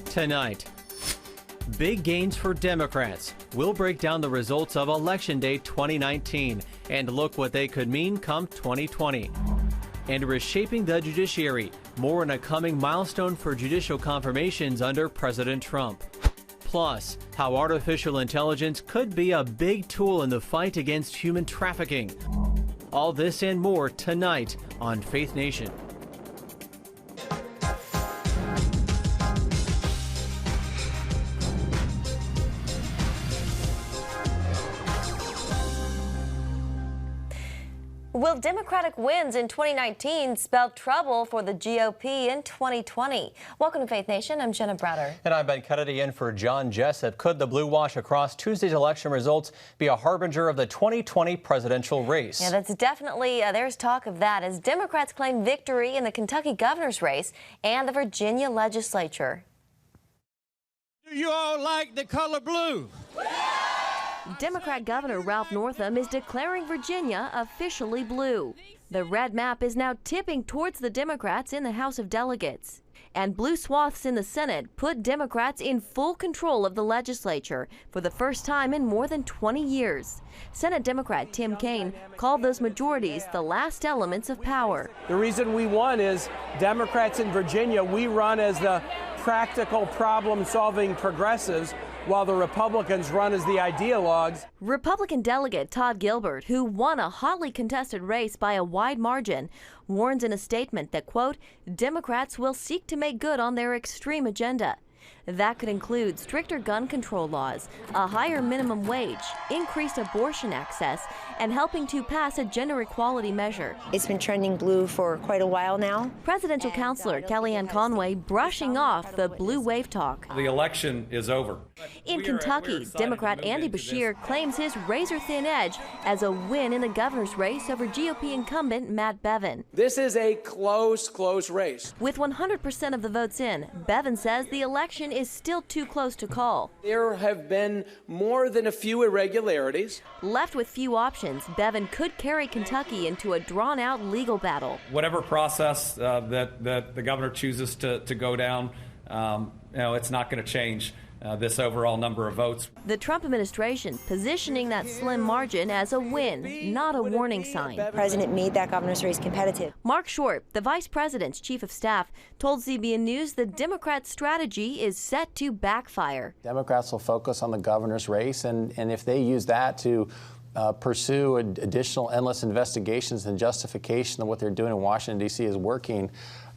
Tonight, big gains for Democrats. We'll break down the results of Election Day 2019 and look what they could mean come 2020. And reshaping the judiciary. More in a coming milestone for judicial confirmations under President Trump. Plus, how artificial intelligence could be a big tool in the fight against human trafficking. All this and more tonight on Faith Nation. Will Democratic wins in 2019 spell trouble for the GOP in 2020? Welcome to Faith Nation. I'm Jenna Browder. And I'm Ben Kennedy in for John Jessup. Could the blue wash across Tuesday's election results be a harbinger of the 2020 presidential race? Yeah, that's definitely, there's talk of that as Democrats claim victory in the Kentucky governor's race and the Virginia legislature. Do you all like the color blue? Democrat Governor Ralph Northam is declaring Virginia officially blue. The red map is now tipping towards the Democrats in the House of Delegates. And blue swaths in the Senate put Democrats in full control of the legislature for the first time in more than 20 years. Senate Democrat Tim Kaine called those majorities the last elements of power. The reason we won is Democrats in Virginia, we run as the practical problem-solving progressives, while the Republicans run as the ideologues. Republican delegate Todd Gilbert, who won a hotly contested race by a wide margin, warns in a statement that, quote, Democrats will seek to make good on their extreme agenda. That could include stricter gun control laws, a higher minimum wage, increased abortion access, and helping to pass a gender equality measure. It's been trending blue for quite a while now. Presidential counselor Kellyanne Conway brushing off the blue wave talk. The election is over. In Kentucky, Democrat Andy Beshear claims his razor-thin edge as a win in the governor's race over GOP incumbent Matt Bevin. This is a close race. With 100% of the votes in, Bevin says the election is still too close to call. There have been more than a few irregularities. Left with few options, Bevin could carry Kentucky into a drawn-out legal battle. Whatever process that the governor chooses to go down, it's not going to change this overall number of votes. The Trump administration positioning that slim margin as a win, not a warning sign. The president made that governor's race competitive. Mark Short, the vice president's chief of staff, told CBN News the Democrat strategy is set to backfire. Democrats will focus on the governor's race, and if they use that to pursue additional endless investigations and justification of what they're doing in Washington, D.C. is working,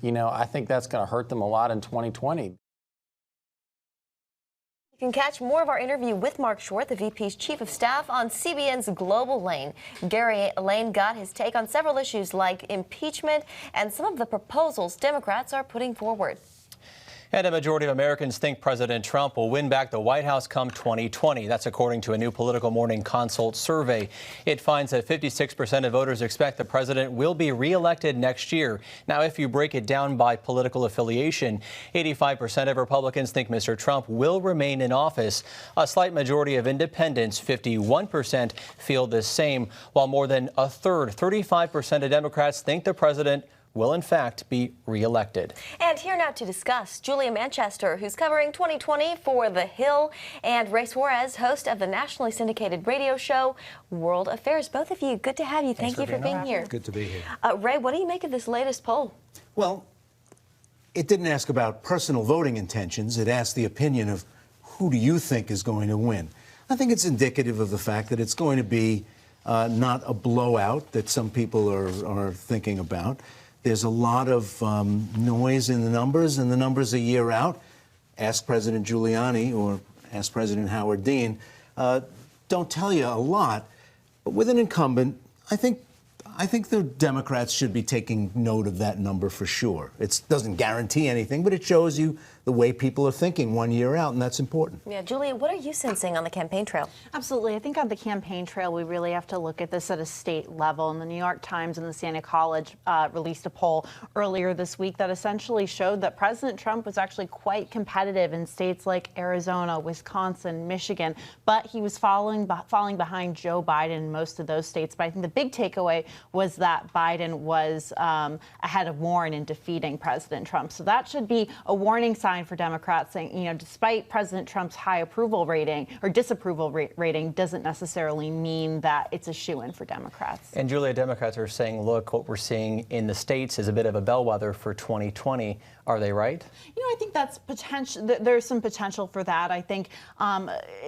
I think that's going to hurt them a lot in 2020. You can catch more of our interview with Mark Short, the VP's chief of staff, on CBN's Global Lane. Gary Lane got his take on several issues like impeachment and some of the proposals Democrats are putting forward. And a majority of Americans think President Trump will win back the White House come 2020. That's according to a new Political Morning Consult survey. It finds that 56% of voters expect the president will be reelected next year. Now, if you break it down by political affiliation, 85% of Republicans think Mr. Trump will remain in office. A slight majority of independents, 51%, feel the same, while more than a third, 35% of Democrats think the president will in fact be reelected. And here now to discuss, Julia Manchester, who's covering 2020 for The Hill, and Ray Suarez, host of the nationally syndicated radio show World Affairs. Both of you, good to have you. Thank you for being here. Good to be here. Ray, what do you make of this latest poll? Well, it didn't ask about personal voting intentions. It asked the opinion of who do you think is going to win. I think it's indicative of the fact that it's going to be not a blowout that some people are thinking about. There's a lot of noise in the numbers, and the numbers a year out. Ask President Giuliani or ask President Howard Dean. Don't tell you a lot. But with an incumbent, I think the Democrats should be taking note of that number for sure. It doesn't guarantee anything, but it shows you the way people are thinking 1 year out, and that's important. Yeah, Julia, what are you sensing on the campaign trail? Absolutely. I think on the campaign trail, we really have to look at this at a state level. And the New York Times and the Siena College released a poll earlier this week that essentially showed that President Trump was actually quite competitive in states like Arizona, Wisconsin, Michigan, but he was falling behind Joe Biden in most of those states. But I think the big takeaway was that Biden was ahead of Warren in defeating President Trump. So that should be a warning sign for Democrats, saying, you know, despite President Trump's high approval rating or disapproval rating doesn't necessarily mean that it's a shoo-in for Democrats. And Julia, Democrats are saying, look, what we're seeing in the states is a bit of a bellwether for 2020. Are they right? You know, I think that's potential. There's some potential for that. I think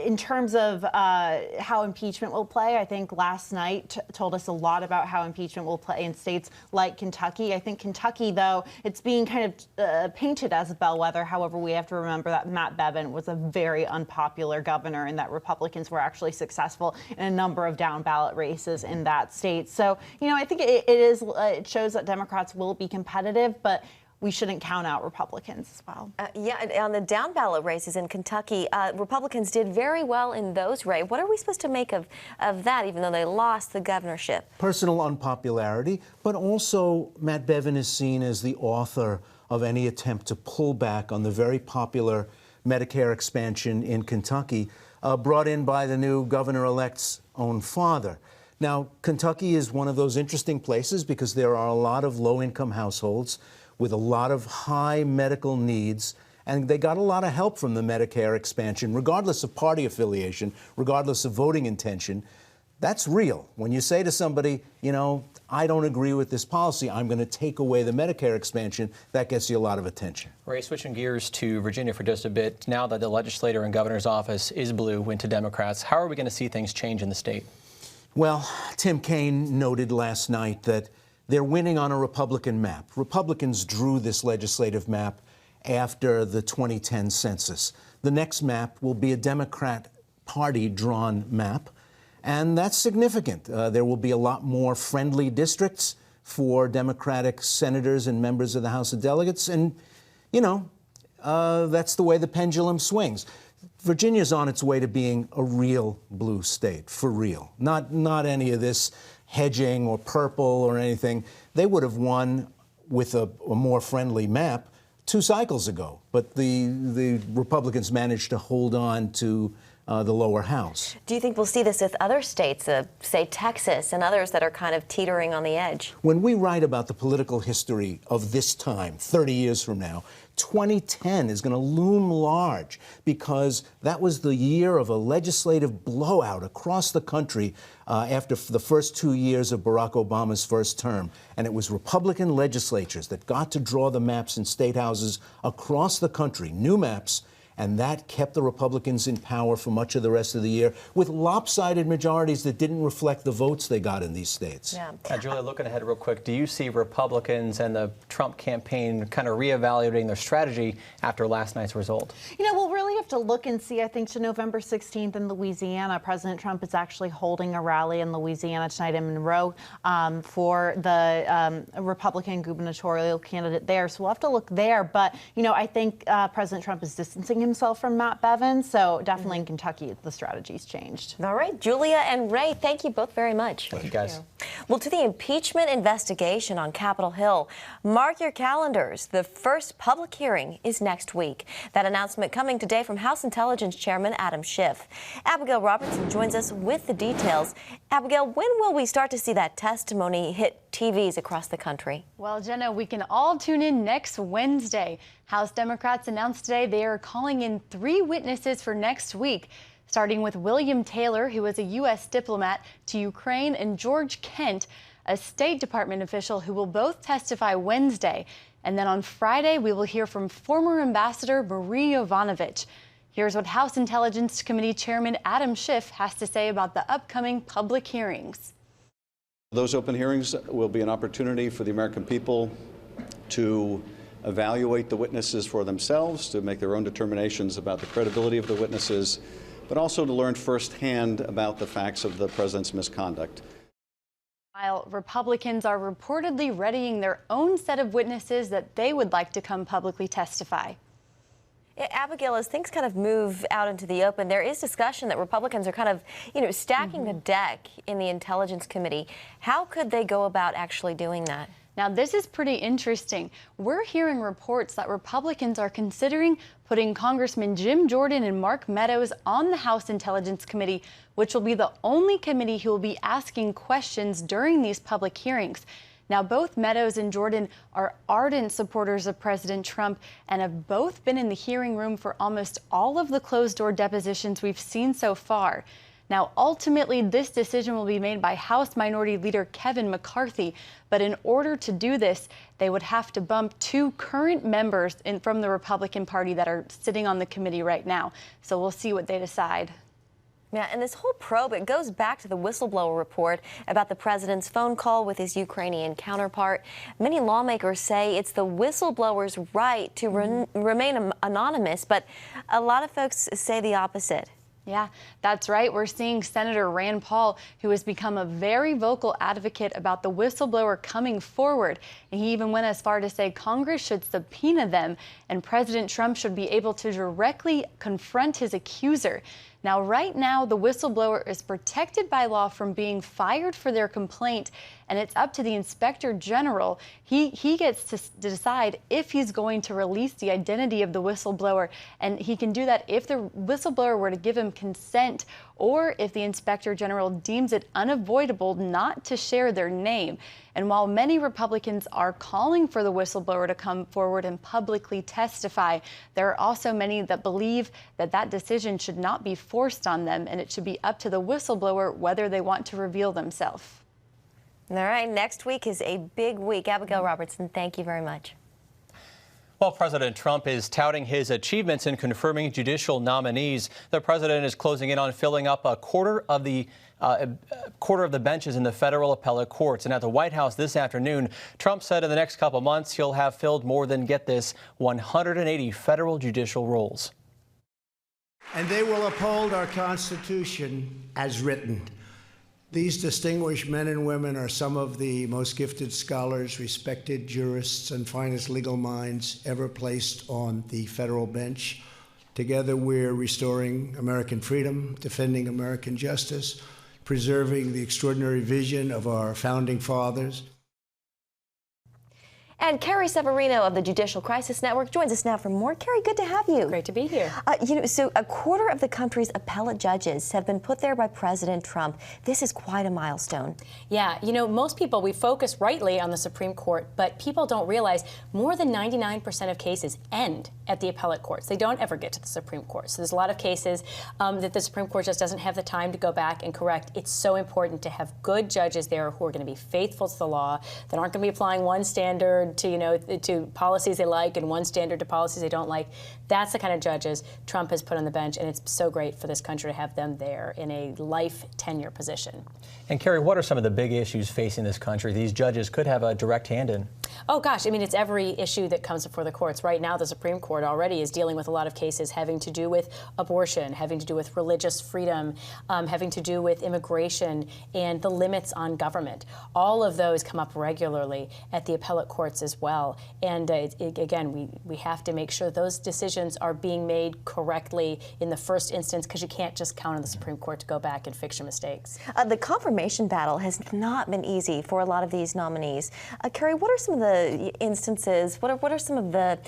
in terms of how impeachment will play, I think last night told us a lot about how impeachment will play in states like Kentucky. I think Kentucky, though, it's being kind of painted as a bellwether. However, we have to remember that Matt Bevin was a very unpopular governor and that Republicans were actually successful in a number of down ballot races in that state. So, you know, I think it shows that Democrats will be competitive, but we shouldn't count out Republicans as well. Yeah, on the down ballot races in Kentucky, Republicans did very well in those, Ray. What are we supposed to make of that, even though they lost the governorship? Personal unpopularity, but also Matt Bevin is seen as the author of any attempt to pull back on the very popular Medicare expansion in Kentucky, brought in by the new governor-elect's own father. Now, Kentucky is one of those interesting places because there are a lot of low-income households with a lot of high medical needs, and they got a lot of help from the Medicare expansion, regardless of party affiliation, regardless of voting intention. That's real. When you say to somebody, you know, I don't agree with this policy, I'm going to take away the Medicare expansion, that gets you a lot of attention. Ray, switching gears to Virginia for just a bit. Now that the legislator and governor's office is blue, went to Democrats, how are we going to see things change in the state? Well, Tim Kaine noted last night that they're winning on a Republican map. Republicans drew this legislative map after the 2010 census. The next map will be a Democrat party-drawn map, and that's significant. There will be a lot more friendly districts for Democratic senators and members of the House of Delegates, and, you know, that's the way the pendulum swings. Virginia's on its way to being a real blue state, for real. Not any of this hedging or purple or anything. They would have won with a more friendly map 2 cycles ago, but the Republicans managed to hold on to the lower house. Do you think we'll see this with other states, say Texas and others that are kind of teetering on the edge? When we write about the political history of this time, 30 years from now, 2010 is going to loom large because that was the year of a legislative blowout across the country after the first 2 years of Barack Obama's first term. And it was Republican legislatures that got to draw the maps in state houses across the country, new maps, and that kept the Republicans in power for much of the rest of the year with lopsided majorities that didn't reflect the votes they got in these states. Yeah. Julia, looking ahead real quick, do you see Republicans and the Trump campaign kind of reevaluating their strategy after last night's result? You know, we'll really have to look and see. I think to November 16th in Louisiana, President Trump is actually holding a rally in Louisiana tonight in Monroe for the Republican gubernatorial candidate there. So we'll have to look there. But, you know, I think President Trump is distancing himself from Matt Bevin. So definitely in Kentucky, the strategy's changed. All right, Julia and Ray, thank you both very much. Thank you, guys. Well, to the impeachment investigation on Capitol Hill, mark your calendars. The first public hearing is next week. That announcement coming today from House Intelligence Chairman Adam Schiff. Abigail Robertson joins us with the details. Abigail, when will we start to see that testimony hit TVs across the country? Well, Jenna, we can all tune in next Wednesday. House Democrats announced today they are calling in 3 witnesses for next week, starting with William Taylor, who is a U.S. diplomat to Ukraine, and George Kent, a State Department official who will both testify Wednesday. And then on Friday, we will hear from former Ambassador Marie Yovanovitch. Here's what House Intelligence Committee Chairman Adam Schiff has to say about the upcoming public hearings. Those open hearings will be an opportunity for the American people to evaluate the witnesses for themselves, to make their own determinations about the credibility of the witnesses, but also to learn firsthand about the facts of the president's misconduct. While Republicans are reportedly readying their own set of witnesses that they would like to come publicly testify. Abigail, as things kind of move out into the open, there is discussion that Republicans are kind of, stacking the deck in the Intelligence Committee. How could they go about actually doing that? Now, this is pretty interesting. We're hearing reports that Republicans are considering putting Congressman Jim Jordan and Mark Meadows on the House Intelligence Committee, which will be the only committee who will be asking questions during these public hearings. Now, both Meadows and Jordan are ardent supporters of President Trump and have both been in the hearing room for almost all of the closed-door depositions we've seen so far. Now, ultimately, this decision will be made by House Minority Leader Kevin McCarthy. But in order to do this, they would have to bump two current members from the Republican Party that are sitting on the committee right now. So we'll see what they decide. Yeah, and this whole probe, it goes back to the whistleblower report about the president's phone call with his Ukrainian counterpart. Many lawmakers say it's the whistleblower's right to remain anonymous, but a lot of folks say the opposite. Yeah, that's right. We're seeing Senator Rand Paul, who has become a very vocal advocate about the whistleblower coming forward. And he even went as far to say Congress should subpoena them and President Trump should be able to directly confront his accuser. Now, right now, the whistleblower is protected by law from being fired for their complaint, and it's up to the Inspector General. He gets to decide if he's going to release the identity of the whistleblower, and he can do that if the whistleblower were to give him consent or if the Inspector General deems it unavoidable not to share their name. And while many Republicans are calling for the whistleblower to come forward and publicly testify, there are also many that believe that that decision should not be forced on them, and it should be up to the whistleblower whether they want to reveal themselves. All right, next week is a big week. Abigail Robertson, thank you very much. While President Trump is touting his achievements in confirming judicial nominees, the president is closing in on filling up a quarter of the benches in the federal appellate courts. And at the White House this afternoon, Trump said in the next couple months he'll have filled more than, get this, 180 federal judicial roles. And they will uphold our Constitution as written. These distinguished men and women are some of the most gifted scholars, respected jurists, and finest legal minds ever placed on the federal bench. Together, we're restoring American freedom, defending American justice, preserving the extraordinary vision of our founding fathers. And Carrie Severino of the Judicial Crisis Network joins us now for more. Carrie, good to have you. Great to be here. So a quarter of the country's appellate judges have been put there by President Trump. This is quite a milestone. Yeah, most people, we focus rightly on the Supreme Court, but people don't realize more than 99% of cases end at the appellate courts. They don't ever get to the Supreme Court. So there's a lot of cases that the Supreme Court just doesn't have the time to go back and correct. It's so important to have good judges there who are going to be faithful to the law, that aren't going to be applying one standard to policies they like and one standard to policies they don't like. That's the kind of judges Trump has put on the bench, and it's so great for this country to have them there in a life tenure position. And Carrie, what are some of the big issues facing this country these judges could have a direct hand in? Oh gosh, it's every issue that comes before the courts. Right now, the Supreme Court already is dealing with a lot of cases having to do with abortion, having to do with religious freedom, having to do with immigration and the limits on government. All of those come up regularly at the appellate courts as well. And again, we have to make sure those decisions are being made correctly in the first instance, because you can't just count on the Supreme Court to go back and fix your mistakes. The confirmation battle has not been easy for a lot of these nominees. Carrie, what are some of the instances, what are some of the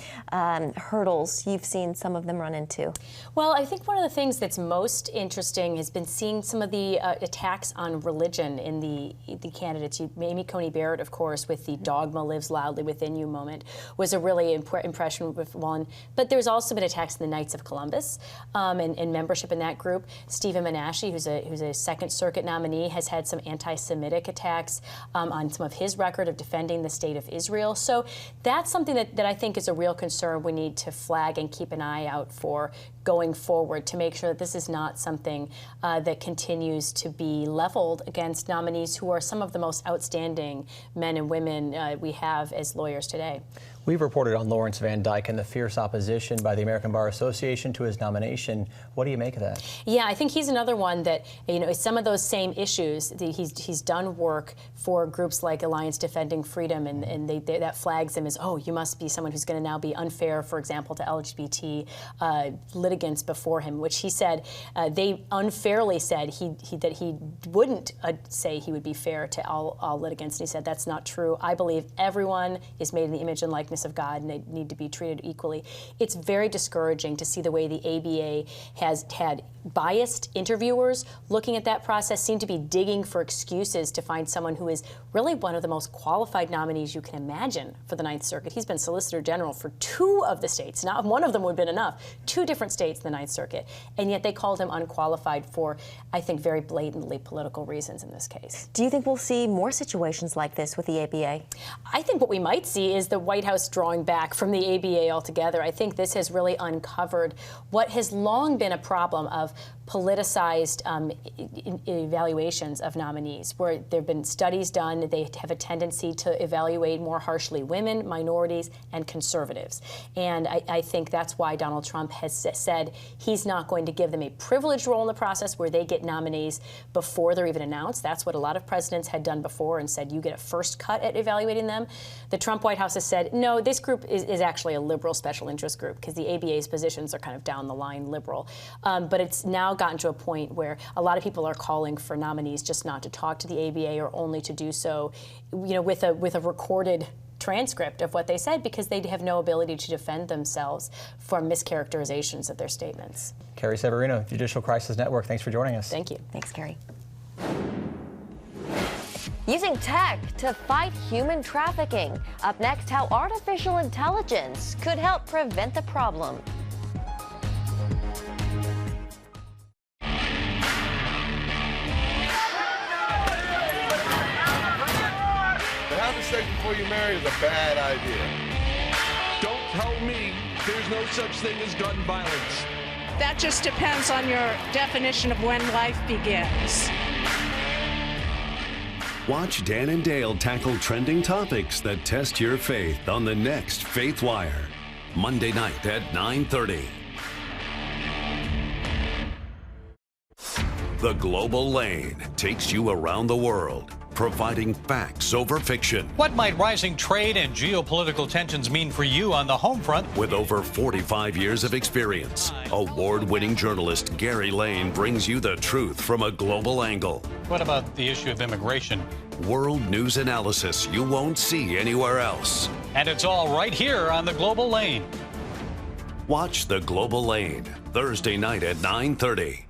hurdles you've seen some of them run into? Well, I think one of the things that's most interesting has been seeing some of the attacks on religion in the candidates. Amy Coney Barrett, of course, with the dogma lives loudly within you moment, was a really impression with one. But there's also been attacks in the Knights of Columbus and membership in that group. Stephen Menashe, who's a Second Circuit nominee, has had some anti-Semitic attacks on some of his record of defending the state of Israel. So that's something that I think is a real concern we need to flag and keep an eye out for going forward, to make sure that this is not something that continues to be leveled against nominees who are some of the most outstanding men and women we have as lawyers today. We've reported on Lawrence Van Dyke and the fierce opposition by the American Bar Association to his nomination. What do you make of that? Yeah, I think he's another one that, some of those same issues. He's done work for groups like Alliance Defending Freedom, and that flags him as, oh, you must be someone who's going to now be unfair, for example, to LGBT litigants before him, which he said they unfairly said that he wouldn't say he would be fair to all litigants. And he said that's not true. I believe everyone is made in the image and likeness of God, and they need to be treated equally. It's very discouraging to see the way the ABA has had biased interviewers looking at that process, seem to be digging for excuses to find someone who is really one of the most qualified nominees you can imagine for the Ninth Circuit. He's been Solicitor General for 2 of the states. Not one of them would have been enough. 2 different states in the Ninth Circuit. And yet they called him unqualified for, I think, very blatantly political reasons in this case. Do you think we'll see more situations like this with the ABA? I think what we might see is the White House drawing back from the ABA altogether. I think this has really uncovered what has long been a problem of politicized evaluations of nominees, where there have been studies done. They have a tendency to evaluate more harshly women, minorities, and conservatives. And I think that's why Donald Trump has said he's not going to give them a privileged role in the process where they get nominees before they're even announced. That's what a lot of presidents had done before and said you get a first cut at evaluating them. The Trump White House has said, no, this group is actually a liberal special interest group because the ABA's positions are kind of down the line liberal. But it's now gotten to a point where a lot of people are calling for nominees just not to talk to the ABA or only to do so, with a recorded transcript of what they said, because they have no ability to defend themselves from mischaracterizations of their statements. Carrie Severino, Judicial Crisis Network, thanks for joining us. Thank you. Thanks, Carrie. Using tech to fight human trafficking. Up next, how artificial intelligence could help prevent the problem. Having sex before you marry is a bad idea. Don't tell me there's no such thing as gun violence. That just depends on your definition of when life begins. Watch Dan and Dale tackle trending topics that test your faith on the next Faith Wire, Monday night at 9:30. The Global Lane takes you around the world, providing facts over fiction. What might rising trade and geopolitical tensions mean for you on the home front? With over 45 years of experience, award-winning journalist Gary Lane brings you the truth from a global angle. What about the issue of immigration? World news analysis you won't see anywhere else. And it's all right here on the Global Lane. Watch The Global Lane, Thursday night at 9:30.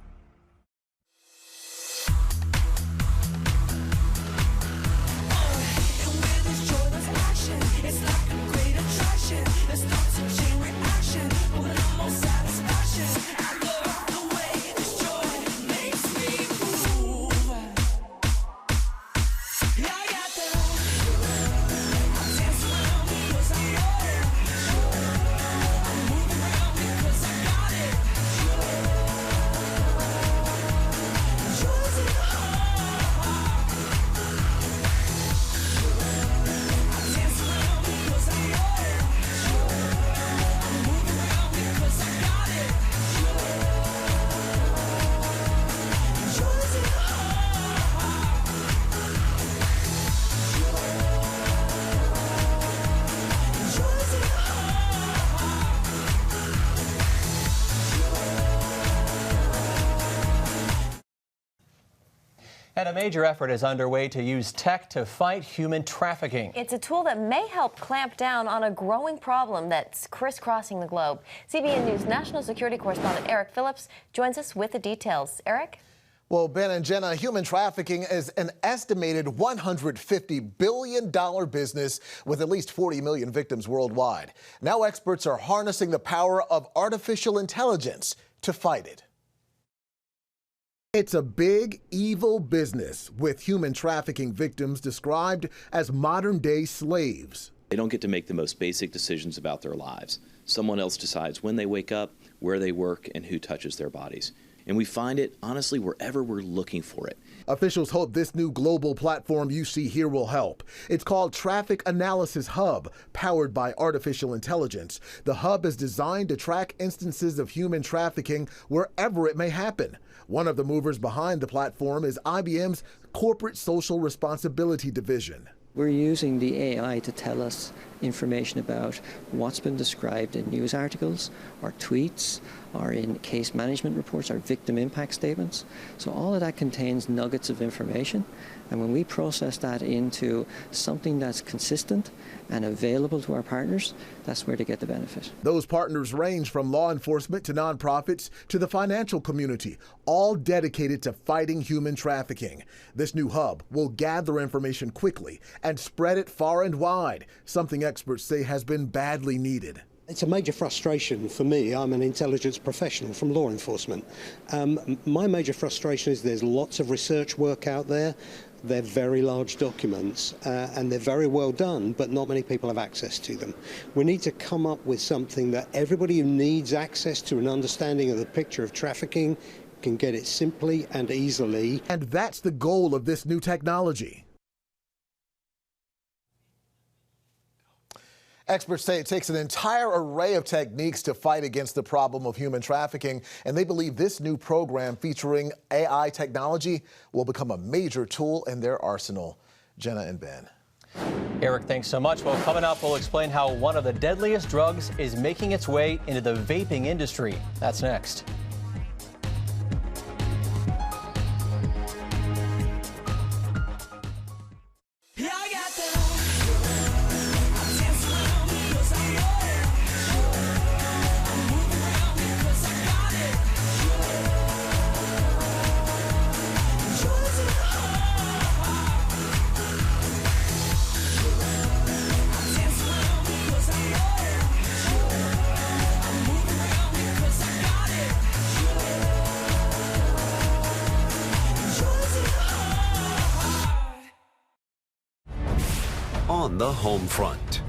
And a major effort is underway to use tech to fight human trafficking. It's a tool that may help clamp down on a growing problem that's crisscrossing the globe. CBN News national security correspondent Eric Phillips joins us with the details. Eric? Well, Ben and Jenna, human trafficking is an estimated $150 billion business with at least 40 million victims worldwide. Now experts are harnessing the power of artificial intelligence to fight it. It's a big, evil business, with human trafficking victims described as modern-day slaves. They don't get to make the most basic decisions about their lives. Someone else decides when they wake up, where they work, and who touches their bodies. and we find it, honestly, wherever we're looking for it. Officials hope this new global platform you see here will help. It's called Traffic Analysis Hub, powered by artificial intelligence. The hub is designed to track instances of human trafficking wherever it may happen. One of the movers behind the platform is IBM's Corporate Social Responsibility Division. We're using the AI to tell us information about what's been described in news articles, or tweets, or in case management reports, or victim impact statements. So all of that contains nuggets of information, and when we process that into something that's consistent and available to our partners, that's where they get the benefit. Those partners range from law enforcement to nonprofits to the financial community, all dedicated to fighting human trafficking. This new hub will gather information quickly and spread it far and wide, something experts say has been badly needed. It's a major frustration for me. I'm an intelligence professional from law enforcement. My major frustration is there's lots of research work out there. They're very large documents and they're very well done, but not many people have access to them. We need to come up with something that everybody who needs access to an understanding of the picture of trafficking can get it simply and easily. And that's the goal of this new technology. Experts say it takes an entire array of techniques to fight against the problem of human trafficking, and they believe this new program featuring AI technology will become a major tool in their arsenal. Jenna and Ben. Eric, thanks so much. Well, coming up, we'll explain how one of the deadliest drugs is making its way into the vaping industry. That's next. On the home front.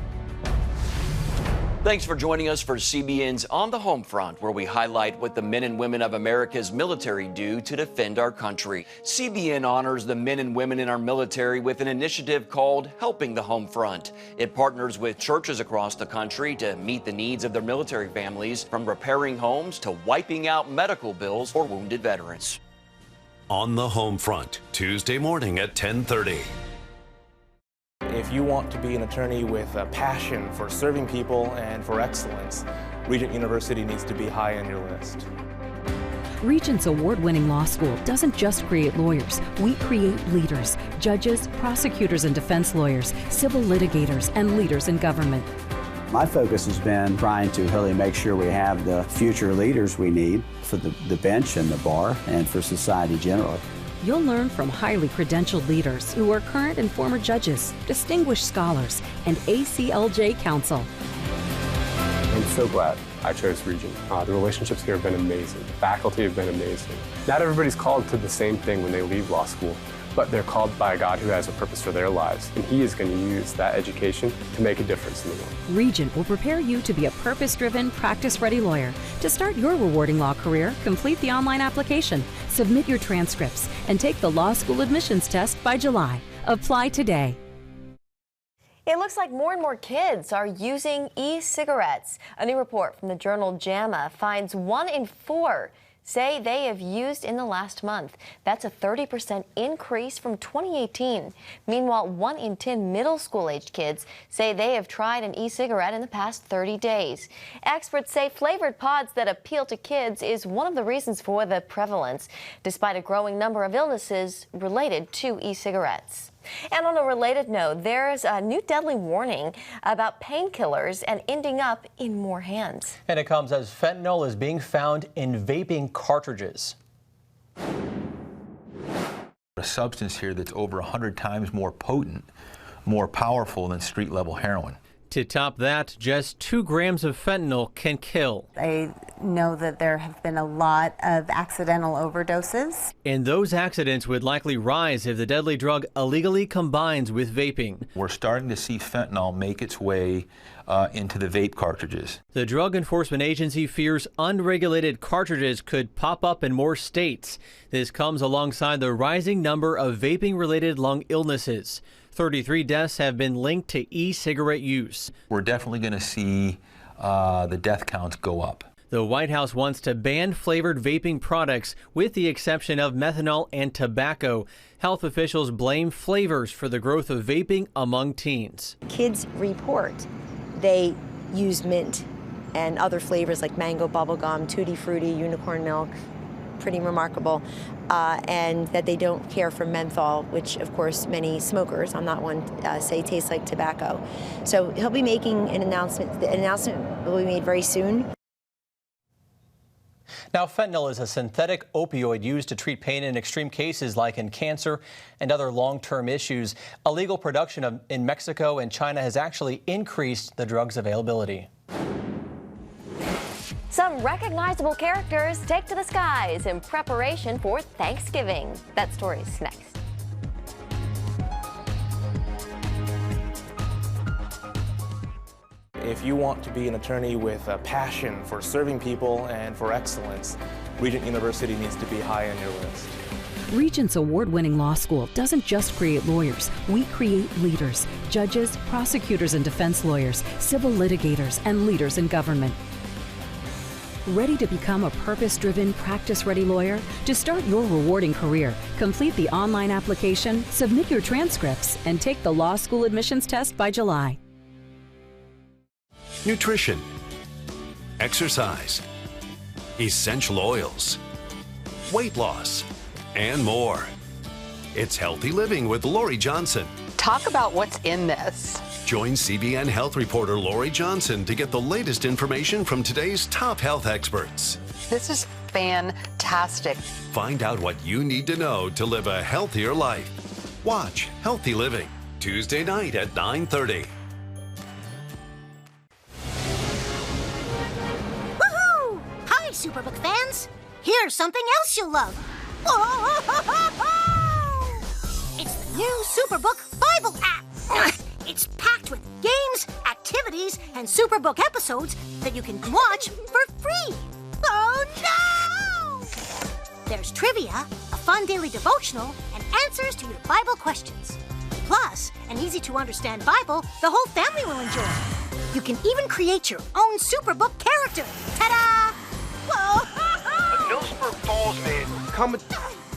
Thanks for joining us for CBN's On the Home Front, where we highlight what the men and women of America's military do to defend our country. CBN honors the men and women in our military with an initiative called Helping the Home Front. It partners with churches across the country to meet the needs of their military families, from repairing homes to wiping out medical bills for wounded veterans. On the Home Front, Tuesday morning at 10:30. If you want to be an attorney with a passion for serving people and for excellence, Regent University needs to be high on your list. Regent's award-winning law school doesn't just create lawyers. We create leaders, judges, prosecutors and defense lawyers, civil litigators, and leaders in government. My focus has been trying to really make sure we have the future leaders we need for the bench and the bar and for society generally. You'll learn from highly credentialed leaders who are current and former judges, distinguished scholars, and ACLJ counsel. I'm so glad I chose Regent. The relationships here have been amazing. The faculty have been amazing. Not everybody's called to the same thing when they leave law school, but they're called by a God who has a purpose for their lives, and He is going to use that education to make a difference in the world. Regent will prepare you to be a purpose-driven, practice-ready lawyer. To start your rewarding law career, complete the online application, submit your transcripts, and take the law school admissions test by July. Apply today. It looks like more and more kids are using e-cigarettes. A new report from the journal JAMA finds 1 in 4 say they have used in the last month. That's a 30% increase from 2018. Meanwhile, 1 in 10 middle school-aged kids say they have tried an e-cigarette in the past 30 days. Experts say flavored pods that appeal to kids is one of the reasons for the prevalence, despite a growing number of illnesses related to e-cigarettes. And on a related note, there's a new deadly warning about painkillers and ending up in more hands. And it comes as fentanyl is being found in vaping cartridges. A substance here that's over 100 times more potent, more powerful than street-level heroin. To top that, just 2 grams of fentanyl can kill. I know that there have been a lot of accidental overdoses. And those accidents would likely rise if the deadly drug illegally combines with vaping. We're starting to see fentanyl make its way into the vape cartridges. The Drug Enforcement Agency fears unregulated cartridges could pop up in more states. This comes alongside the rising number of vaping-related lung illnesses. 33 deaths have been linked to e-cigarette use. We're definitely going to see the death counts go up. The White House wants to ban flavored vaping products with the exception of methanol and tobacco. Health officials blame flavors for the growth of vaping among teens. Kids report they use mint and other flavors like mango bubblegum, tutti frutti, unicorn milk. Pretty remarkable, and that they don't care for menthol, which of course many smokers, I'm not one, say tastes like tobacco. So he'll be making an announcement. The announcement will be made very soon. Now, fentanyl is a synthetic opioid used to treat pain in extreme cases like in cancer and other long-term issues. Illegal production in Mexico and China has actually increased the drug's availability. Some recognizable characters take to the skies in preparation for Thanksgiving. That story's next. If you want to be an attorney with a passion for serving people and for excellence, Regent University needs to be high on your list. Regent's award-winning law school doesn't just create lawyers. We create leaders, judges, prosecutors and defense lawyers, civil litigators, and leaders in government. Ready to become a purpose-driven, practice-ready lawyer? To start your rewarding career, complete the online application, submit your transcripts, and take the law school admissions test by July. Nutrition, exercise, essential oils, weight loss, and more. It's Healthy Living with Lori Johnson. Talk about what's in this. Join CBN health reporter Lori Johnson to get the latest information from today's top health experts. This is fantastic. Find out what you need to know to live a healthier life. Watch Healthy Living, Tuesday night at 9:30. Woohoo! Hi, Superbook fans. Here's something else you'll love. It's the new Superbook Bible app. It's packed with games, activities, and Superbook episodes that you can watch for free. Oh no! There's trivia, a fun daily devotional, and answers to your Bible questions. Plus, an easy-to-understand Bible the whole family will enjoy. You can even create your own Superbook character. Ta-da! Whoa! No spur falls, man.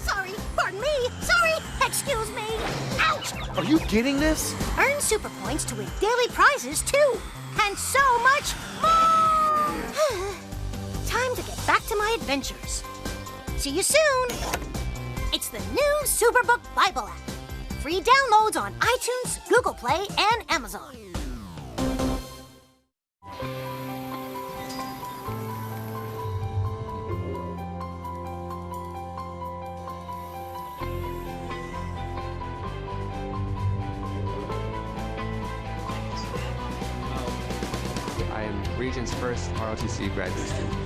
Sorry, pardon me. Sorry, excuse me. Ouch! Are you getting this? Earn super points to win daily prizes, too. And so much more! Time to get back to my adventures. See you soon! It's the new Superbook Bible app. Free downloads on iTunes, Google Play, and Amazon. I am Regent's first ROTC graduate student.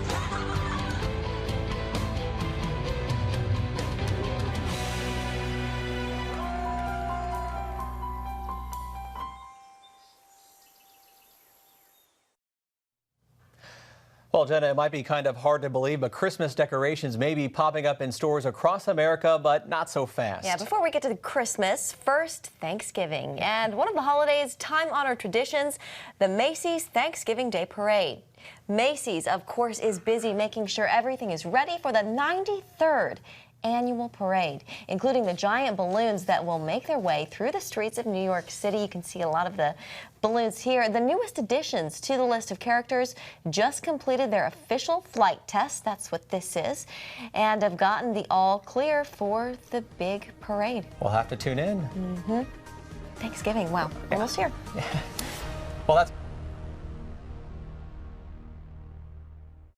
Well, Jenna, it might be kind of hard to believe, but Christmas decorations may be popping up in stores across America, but not so fast. Yeah, before we get to Christmas, first Thanksgiving. And one of the holiday's time-honored traditions, the Macy's Thanksgiving Day Parade. Macy's, of course, is busy making sure everything is ready for the 93rd annual parade, including the giant balloons that will make their way through the streets of New York City. You can see a lot of the balloons here. The newest additions to the list of characters just completed their official flight test. That's what this is, and have gotten the all clear for the big parade. We'll have to tune in. Thanksgiving, wow, almost here. Well, that's